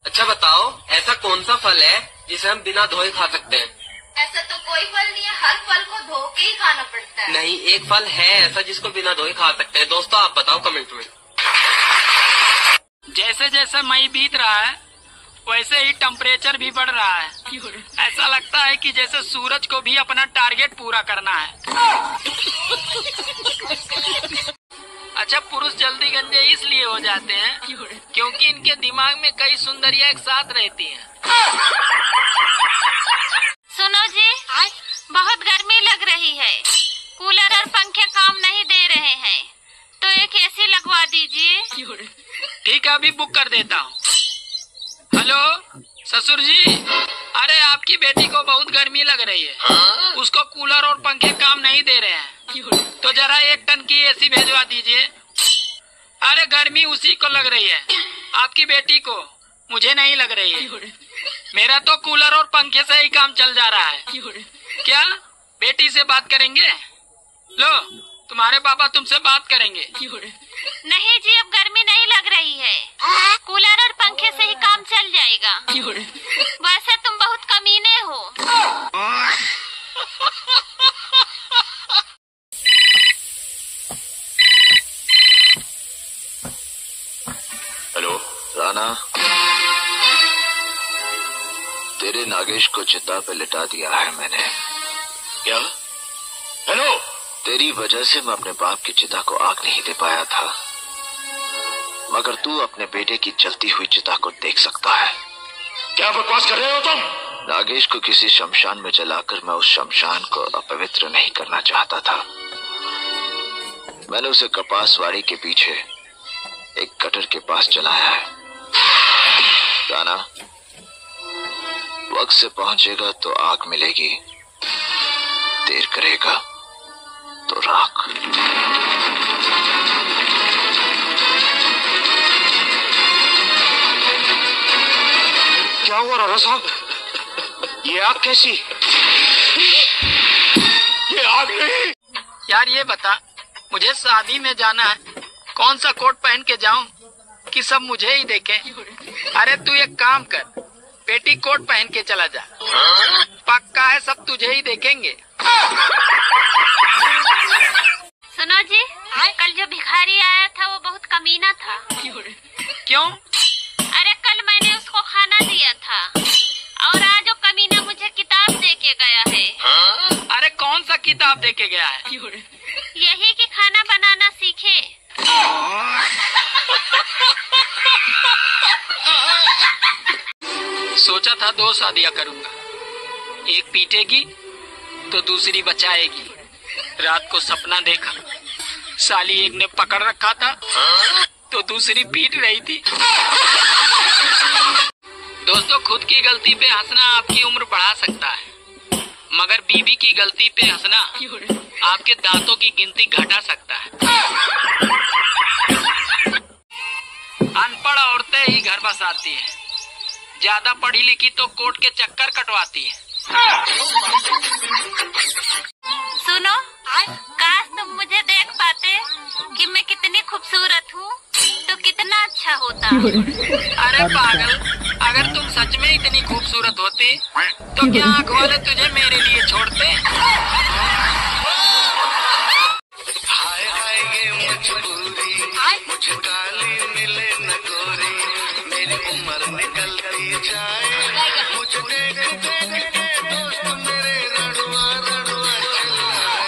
अच्छा बताओ, ऐसा कौन सा फल है जिसे हम बिना धोए खा सकते हैं? ऐसा तो कोई फल नहीं है, हर फल को धो के ही खाना पड़ता है। नहीं, एक फल है ऐसा जिसको बिना धोए खा सकते हैं। दोस्तों आप बताओ कमेंट में। जैसे जैसे मई बीत रहा है वैसे ही टेम्परेचर भी बढ़ रहा है। ऐसा लगता है कि जैसे सूरज को भी अपना टारगेट पूरा करना है। अच्छा, पुरुष जल्दी गंजे इसलिए हो जाते हैं क्योंकि इनके दिमाग में कई सुंदरियां एक साथ रहती हैं। सुनो जी, बहुत गर्मी लग रही है, कूलर और पंखे काम नहीं दे रहे हैं, तो एक एसी लगवा दीजिए। ठीक है, अभी बुक कर देता हूँ। हेलो ससुर जी, अरे आपकी बेटी को बहुत गर्मी लग रही है, उसको कूलर और पंखे काम नहीं दे रहे हैं, तो जरा 1 टन की एसी भेजवा दीजिए। अरे गर्मी उसी को लग रही है, आपकी बेटी को, मुझे नहीं लग रही है। मेरा तो कूलर और पंखे से ही काम चल जा रहा है। क्या बेटी से बात करेंगे? लो, तुम्हारे पापा तुमसे बात करेंगे। नहीं जी, अब गर्मी नहीं लग रही है, कूलर और पंखे से ही काम चल जाएगा। वैसे तुम बहुत कमीने हो। हेलो राणा, तेरे नागेश को चिता पे लिटा दिया है मैंने। क्या? हेलो, तेरी वजह से मैं अपने बाप की चिता को आग नहीं दे पाया था, मगर तू अपने बेटे की जलती हुई चिता को देख सकता है। क्या बकवास कर रहे हो तुम? नागेश को किसी शमशान में जलाकर मैं उस शमशान को अपवित्र नहीं करना चाहता था। मैंने उसे कपासवाड़ी के पीछे एक गटर के पास जलाया है। राणा, वक्त से पहुंचेगा तो आग मिलेगी, देर करेगा तो राख। क्या हुआ राणा साहब? ये आग कैसी? ये आग नहीं। यार ये बता, मुझे शादी में जाना है, कौन सा कोट पहन के जाऊं कि सब मुझे ही देखें? अरे तू एक काम कर, पेटी कोट पहन के चला जा, पक्का है सब तुझे ही देखेंगे। सुनो जी, कल जो भिखारी आया था वो बहुत कमीना था। क्यों? अरे कल मैंने उसको खाना दिया था और आज वो कमीना मुझे किताब दे के गया है। अरे कौन सा किताब दे के गया है? यही कि खाना बनाना सीखे। सोचा था 2 शादियां करूंगा, एक पीटेगी तो दूसरी बचाएगी। रात को सपना देखा, साली एक ने पकड़ रखा था तो दूसरी पीट रही थी। दोस्तों, खुद की गलती पे हंसना आपकी उम्र बढ़ा सकता है, मगर बीवी की गलती पे हंसना आपके दांतों की गिनती घटा सकता है। अनपढ़ औरतें ही घर बसाती हैं, ज्यादा पढ़ी लिखी तो कोर्ट के चक्कर कटवाती हैं। सुनो, काश तुम मुझे देख पाते कि मैं कितनी खूबसूरत हूँ, तो कितना अच्छा होता। अरे पागल, अगर तुम सच में इतनी खूबसूरत होती तो क्या आँख वाले तुझे मेरे लिए छोड़ते? हाय हाय ये मजबूरी, मुझे काली मिले न गोरी, मेरी उम्र निकलती जाए, मुझे देख देख के दोस्त मेरे रड़ुआ रड़ुआ चिल्लाए।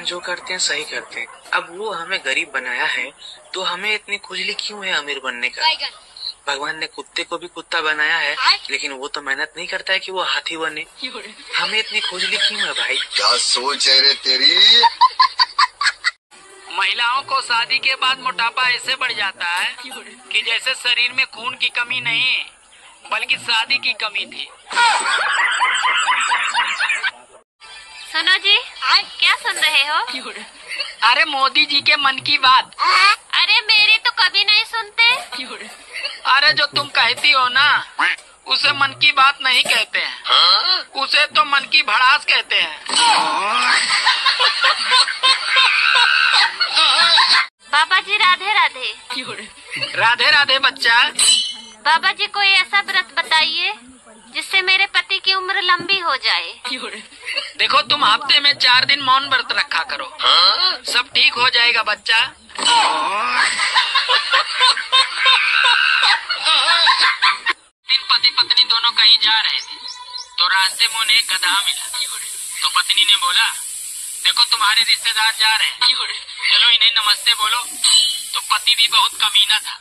जो करते हैं सही करते हैं। अब वो हमें गरीब बनाया है तो हमें इतनी खुजली क्यों है अमीर बनने का? भगवान ने कुत्ते को भी कुत्ता बनाया है, लेकिन वो तो मेहनत नहीं करता है कि वो हाथी बने। हमें इतनी खुजली क्यों है भाई? क्या सोच है रे तेरी? महिलाओं को शादी के बाद मोटापा ऐसे बढ़ जाता है कि जैसे शरीर में खून की कमी नहीं बल्कि शादी की कमी थी। सुनो जी, क्या सुन रहे हो? अरे मोदी जी के मन की बात। अरे मेरी तो कभी नहीं सुनते। अरे जो तुम कहती हो ना, उसे मन की बात नहीं कहते हैं, उसे तो मन की भड़ास कहते हैं। बाबा जी राधे राधे। राधे राधे बच्चा। बाबा जी कोई ऐसा व्रत बताइए जिससे मेरे पति की उम्र लंबी हो जाए। देखो तुम हफ्ते में 4 दिन मौन व्रत रखा करो। सब ठीक हो जाएगा बच्चा। तीन पति पत्नी दोनों कहीं जा रहे थे तो रास्ते में उन्हें एक गधा मिला। तो पत्नी ने बोला, देखो तुम्हारे रिश्तेदार जा रहे हैं, चलो इन्हें नमस्ते बोलो। तो पति भी बहुत कमीना था,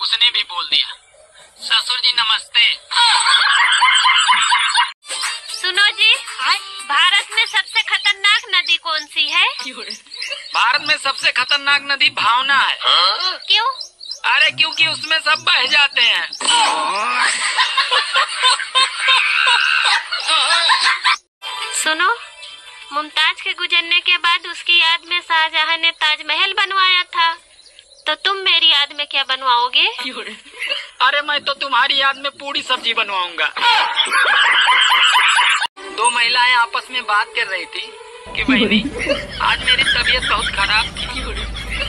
उसने भी बोल दिया, ससुर जी नमस्ते। सुनो जी, भारत में सबसे खतरनाक नदी कौन सी है? भारत में सबसे खतरनाक नदी भावना है। क्यों? अरे क्योंकि उसमें सब बह जाते हैं। सुनो, मुमताज के गुजरने के बाद उसकी याद में शाहजहां ने ताजमहल बनवाया था, तो तुम मेरी याद में क्या बनवाओगे? अरे मैं तो तुम्हारी याद में पूरी सब्जी बनवाऊंगा। 2 महिलाएं आपस में बात कर रही थी कि बहनी आज मेरी तबीयत बहुत खराब थी,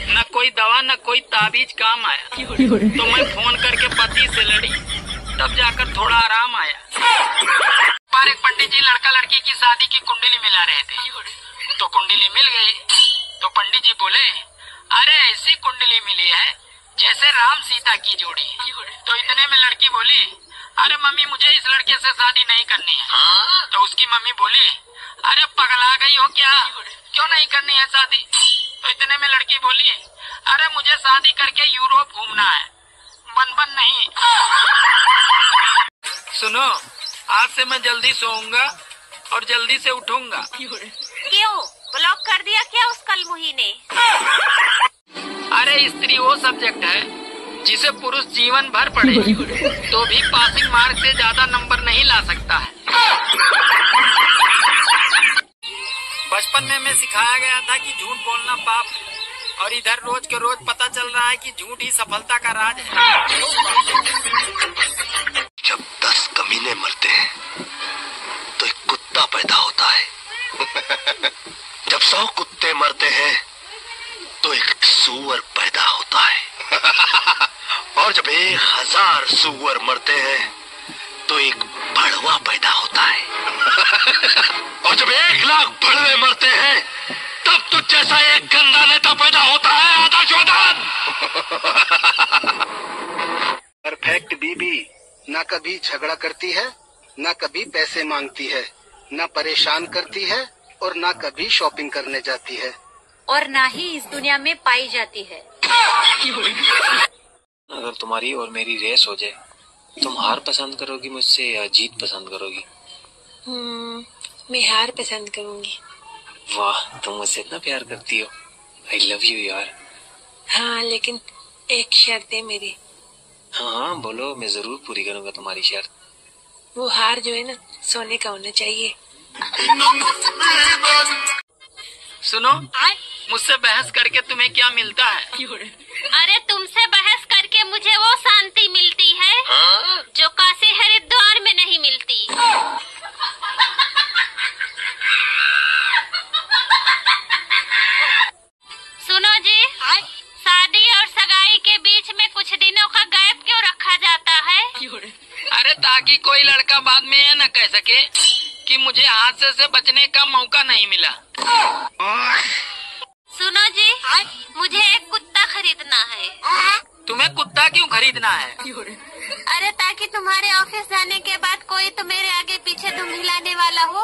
न कोई दवा न कोई ताबीज काम आया। तो मैं फोन करके पति से लड़ी, तब जाकर थोड़ा आराम आया। पर एक पंडित जी लड़का लड़की की शादी की कुंडली मिला रहे थे, तो कुंडली मिल गई। तो पंडित जी बोले, अरे ऐसी कुंडली मिली है जैसे राम सीता की जोड़ी। तो इतने में लड़की बोली, अरे मम्मी मुझे इस लड़के से शादी नहीं करनी है। तो उसकी मम्मी बोली, अरे पगला गई हो क्या, क्यों नहीं करनी है शादी? तो इतने में लड़की बोली, अरे मुझे शादी करके यूरोप घूमना है, बन नहीं। सुनो, आज से मैं जल्दी सोऊंगा और जल्दी से उठूंगा। क्यों? ब्लॉक कर दिया क्या उस कलमुही ने? अरे स्त्री वो सब्जेक्ट है जिसे पुरुष जीवन भर पढ़े तो भी पासिंग मार्क से ज्यादा नंबर नहीं ला सकता है। बचपन में हमें सिखाया गया था कि झूठ बोलना पाप है, और इधर रोज के रोज पता चल रहा है कि झूठ ही सफलता का राज है। जब 10 कमीने मरते हैं तो एक कुत्ता पैदा होता है। जब 100 कुत्ते मरते हैं तो एक सूअर पैदा होता है। और जब 1000 सूअर मरते हैं तो एक भड़वा पैदा होता है। और जब 1,00,000 भड़वे मरते हैं तब तो जैसा एक गंदा नेता पैदा होता है। आदर्शवाद। परफेक्ट बीबी ना कभी झगड़ा करती है, ना कभी पैसे मांगती है, ना परेशान करती है और ना कभी शॉपिंग करने जाती है, और ना ही इस दुनिया में पाई जाती है। अगर तुम्हारी और मेरी रेस हो जाए, तुम हार पसंद करोगी मुझसे या जीत पसंद करोगी? मैं हार पसंद करूंगी। वाह, तुम मुझसे इतना प्यार करती हो। आई लव यू यार। हाँ, लेकिन एक शर्त है मेरी। हाँ बोलो, मैं जरूर पूरी करूंगा तुम्हारी शर्त। वो हार जो है ना, सोने का होना चाहिए। सुनो, मुझसे बहस करके तुम्हें क्या मिलता है? अरे तुमसे बहस करके मुझे वो शांति मिलती है जो काशी हरिद्वार में नहीं मिलती। सुनो जी, शादी और सगाई के बीच में कुछ दिनों का गैप क्यों रखा जाता है? अरे ताकि कोई लड़का बाद में यह न कह सके कि मुझे हादसे से बचने का मौका नहीं मिला। सुनो जी, मुझे एक कुत्ता खरीदना है। तुम्हें कुत्ता क्यों खरीदना है? अरे ताकि तुम्हारे ऑफिस जाने के बाद कोई तो मेरे आगे पीछे दुम हिलाने वाला हो।